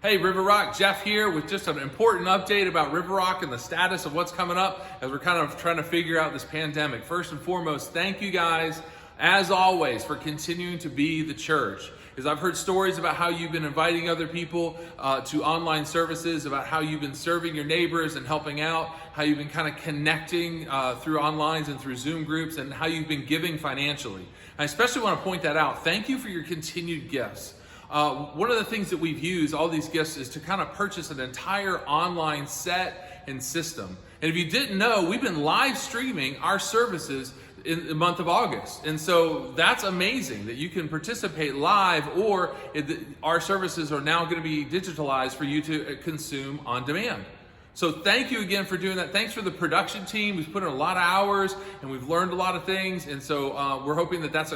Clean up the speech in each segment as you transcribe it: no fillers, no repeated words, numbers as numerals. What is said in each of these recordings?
Hey, River Rock, Jeff here with just an important update about River Rock and the status of what's coming up as we're kind of trying to figure out this pandemic. First and foremost, thank you guys, as always, for continuing to be the church. As I've heard stories about how you've been inviting other people to online services, about how you've been serving your neighbors and helping out, how you've been kind of connecting through online and through Zoom groups, and how you've been giving financially. I especially want to point that out. Thank you for your continued gifts. One of the things that we've used, all these gifts, is to kind of purchase an entire online set and system. And if you didn't know, we've been live streaming our services in the month of August. And so that's amazing that you can participate live, or our services are now going to be digitalized for you to consume on demand. So thank you again for doing that. Thanks for the production team. We've put in a lot of hours and we've learned a lot of things. And so we're hoping that that's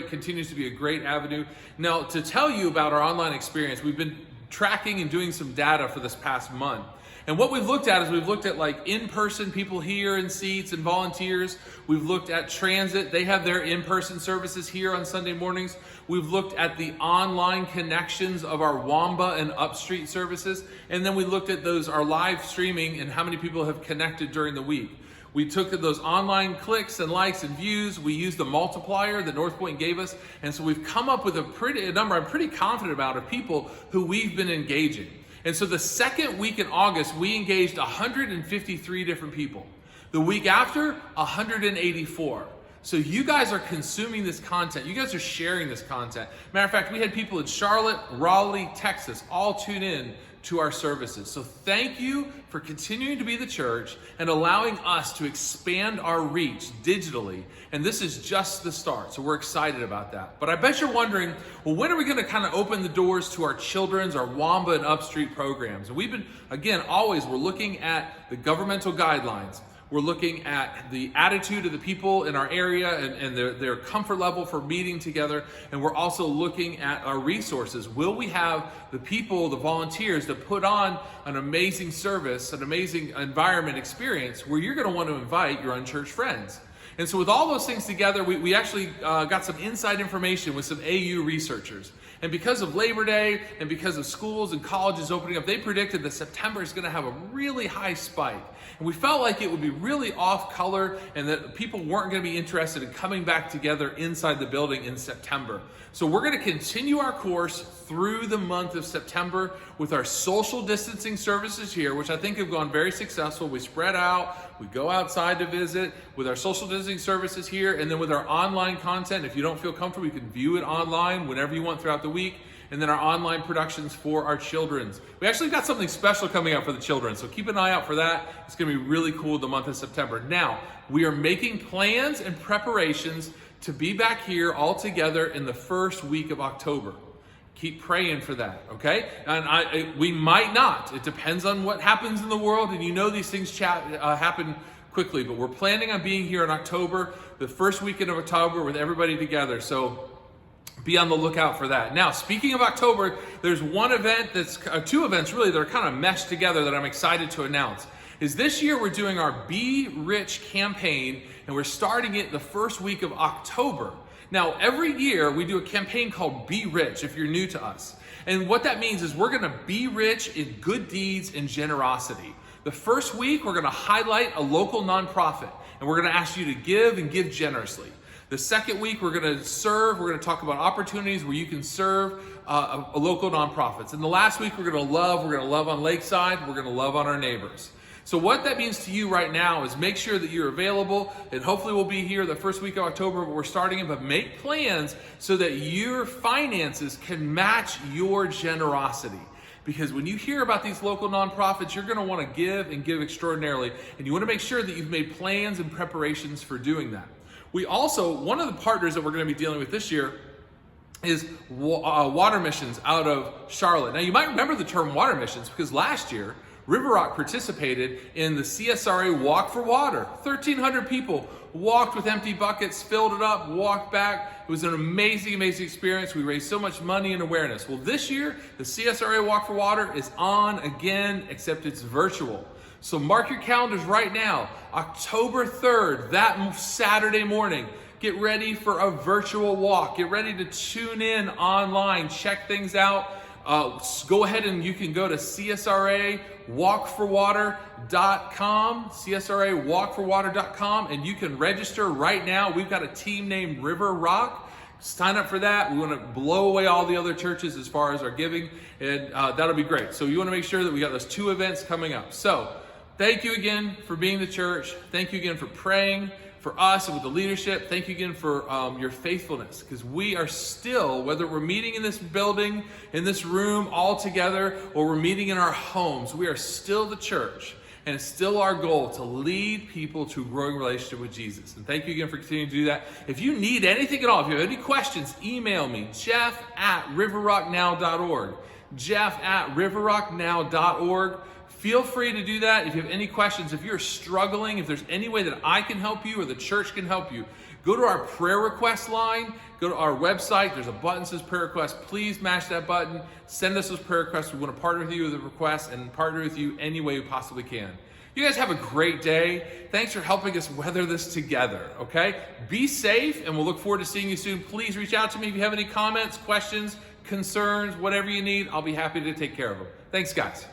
continues to be a great avenue. Now, to tell you about our online experience, we've been tracking and doing some data for this past month. And what we've looked at is we've looked at like in-person people here in seats and volunteers. We've looked at transit. They have their in-person services here on Sunday mornings. We've looked at the online connections of our Wamba and Upstreet services. And then we looked at our live streaming and how many people have connected during the week. We took those online clicks and likes and views. We used the multiplier that North Point gave us. And so we've come up with a number I'm pretty confident about of people who we've been engaging. And so the second week in August, we engaged 153 different people. The week after, 184. So you guys are consuming this content. You guys are sharing this content. Matter of fact, we had people in Charlotte, Raleigh, Texas, all tune in to our services. So thank you for continuing to be the church and allowing us to expand our reach digitally. And this is just the start. So we're excited about that. But I bet you're wondering, well, when are we going to kind of open the doors to our children's, our Wamba and Upstreet programs? And we've been, again, we're looking at the governmental guidelines. We're looking at the attitude of the people in our area and their comfort level for meeting together. And we're also looking at our resources. Will we have the people, the volunteers, to put on an amazing service, an amazing environment experience where you're going to want to invite your unchurched friends? And so with all those things together, we actually got some inside information with some AU researchers. And because of Labor Day and because of schools and colleges opening up, they predicted that September is going to have a really high spike. And we felt like it would be really off color and that people weren't going to be interested in coming back together inside the building in September. So we're going to continue our course through the month of September with our social distancing services here, which I think have gone very successful. We spread out, we go outside to visit with our social distancing services here, and then with our online content. If you don't feel comfortable, you can view it online whenever you want throughout the week. And then our online productions for our children's. We actually got something special coming up for the children, so keep an eye out for that. It's going to be really cool the month of September. Now, we are making plans and preparations to be back here all together in the first week of October. Keep praying for that, okay? And we might not. It depends on what happens in the world, and you know these things happen quickly, but we're planning on being here in October, the first weekend of October with everybody together. So be on the lookout for that. Now, speaking of October, there's one event two events really that are kind of meshed together that I'm excited to announce. This year we're doing our Be Rich campaign, and we're starting it the first week of October. Now, every year we do a campaign called Be Rich, if you're new to us. And what that means is we're going to be rich in good deeds and generosity. The first week, we're going to highlight a local nonprofit, and we're going to ask you to give and give generously. The second week, we're going to serve. We're going to talk about opportunities where you can serve a local nonprofits. And the last week, we're going to love. We're going to love on Lakeside. We're going to love on our neighbors. So what that means to you right now is make sure that you're available, and hopefully we'll be here the first week of October, but we're starting it, but make plans so that your finances can match your generosity. Because when you hear about these local nonprofits, you're going to want to give and give extraordinarily, and you want to make sure that you've made plans and preparations for doing that. We also, one of the partners that we're going to be dealing with this year is Water Missions out of Charlotte. Now, you might remember the term Water Missions because last year, River Rock participated in the CSRA Walk for Water. 1,300 people walked with empty buckets, filled it up, walked back. It was an amazing, amazing experience. We raised so much money and awareness. Well, this year, the CSRA Walk for Water is on again, except it's virtual. So mark your calendars right now. October 3rd, that Saturday morning, get ready for a virtual walk. Get ready to tune in online, check things out. go ahead and you can go to csrawalkforwater.com, and you can register right now. We've got a team named River Rock. Sign up for that. We want to blow away all the other churches as far as our giving, and that'll be great. So you want to make sure that we got those 2 events coming up. So thank you again for being the church. Thank you again for praying for us and with the leadership. Thank you again for your faithfulness, because we are still, whether we're meeting in this building, in this room all together, or we're meeting in our homes, we are still the church. And it's still our goal to lead people to a growing relationship with Jesus. And thank you again for continuing to do that. If you need anything at all, if you have any questions, email me, jeff@riverrocknow.org. jeff@riverrocknow.org. Feel free to do that if you have any questions. If you're struggling, if there's any way that I can help you or the church can help you, go to our prayer request line, go to our website. There's a button that says prayer request. Please mash that button. Send us those prayer requests. We want to partner with you with the requests and partner with you any way we possibly can. You guys have a great day. Thanks for helping us weather this together, okay? Be safe, and we'll look forward to seeing you soon. Please reach out to me if you have any comments, questions, concerns, whatever you need. I'll be happy to take care of them. Thanks, guys.